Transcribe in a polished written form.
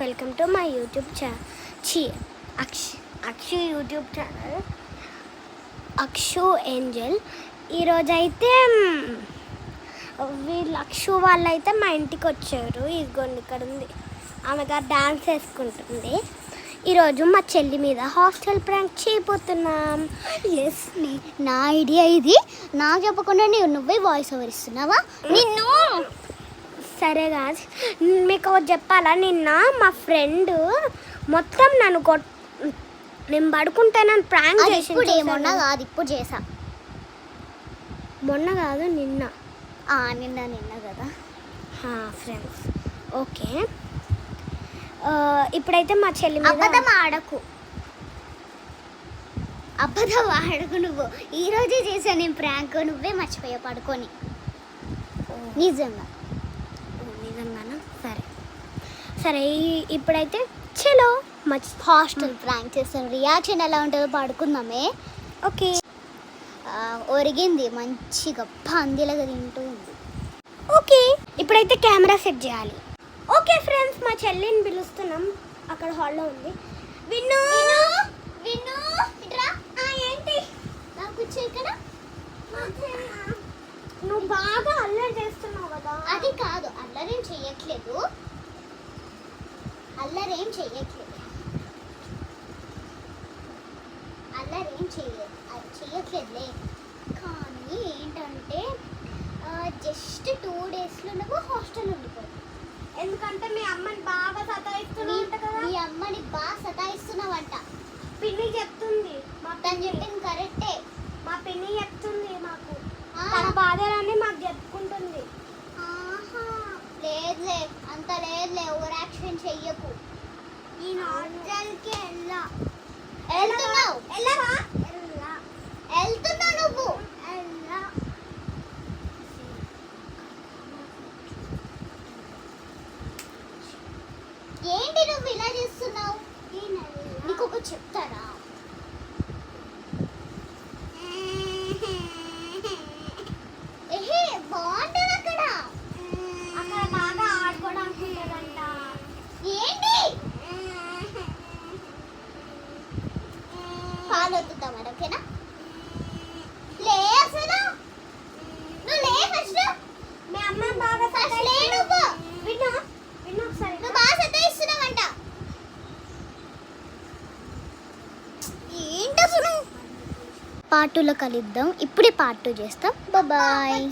Welcome to my YouTube Akshu YouTube channel Akshu Angel. ఈరోజైతే వీళ్ళు అక్షు వాళ్ళైతే మా ఇంటికి వచ్చారు. ఇదిగోండి ఇక్కడ ఉంది, ఆమె గారు డాన్స్ వేసుకుంటుంది. ఈరోజు మా చెల్లి మీద హాస్టల్ ప్రాంక్ చేయబోతున్నాం. ఎస్, నా ఐడియా ఇది. నాకు చెప్పకుండా నువ్వే వాయిస్ ఓవర్ ఇస్తున్నావా? నిన్ను సరే కాదు, మీకు ఒకటి చెప్పాలా, నిన్న మా ఫ్రెండ్ మొత్తం నన్ను నేను పడుకుంటే నన్ను ప్రాంక్ చేసి. మొన్న కాదు, ఇప్పుడు చేసా. మొన్న కాదు, నిన్న. నిన్న కదా ఫ్రెండ్స్. ఓకే, ఇప్పుడైతే మా చెల్లి మీద అబద్ధం ఆడకు నువ్వు. ఈరోజే చేశాను నేను ప్రాంక్, నువ్వే మర్చిపోయా పడుకొని. నిజంగానా? సరే ఇప్పుడైతే చలో హాస్టల్ ప్రాంక్ చేస్తాను. రియాక్షన్ ఎలా ఉంటుందో పడుకుందామే. ఓకే. ఒరిగింది మంచిగా పందిలాగా తింటూ ఉంది. ఓకే, ఇప్పుడైతే కెమెరా సెట్ చేయాలి. ఓకే ఫ్రెండ్స్, మా చెల్లిని పిలుస్తున్నాం, అక్కడ హాల్లో ఉంది. విన్ను విన్ను ఇట్రా. ఏంటి నాకు కూర్చో ఇక్కడ. నువ్వు బాగా అల్లరి చేస్తున్నావు కదా. అది కాదు, అల్లరేం చెయ్యట్లేదు. అల్లరేం చెయ్యట్లేదులే. కానీ ఏంటంటే జస్ట్ 2 డేస్లో నువ్వు హాస్టల్ ఉండిపోయి. ఎందుకంటే మీ అమ్మని బాగా సతాయిస్తున్నావు కదా. మీ అమ్మని బాగా సతాయిస్తున్నావంట. పిన్ని చెప్తుంది. తను చెప్పింది కరెక్టే. మా పిన్ని చెప్తుంది మాకు, తన బాధలన్నీ మాకు చెప్పుకుంటుంది. లేదులే, అంత లేదులే, ఓవర్ యాక్షన్ చెయ్యకు. ఈ హాస్టల్కి వెళ్తున్నావు నువ్వు. ఏంటి నువ్వు ఇలా చేస్తున్నావు? నీకు ఒక చెప్తారా? బాగుంటుంది అక్కడ బాగా ఆడుకోవడానికి ఉంటుందంట. ఏంటి పాలు వద్దుతా మరి, ఓకేనా? లే అసలు నువ్వు లే ఫస్ట్. మీ అమ్మ బాగా ఫస్ట్ లే నువ్వు. విన్నా ఒకసారి. నువ్వు బాగా సతాయిస్తున్నావంట. ఏంటి అసలు? పార్ట్ 2లో కలుద్దాం. ఇప్పుడే పార్ట్ 2 చేస్తాం. బాయ్.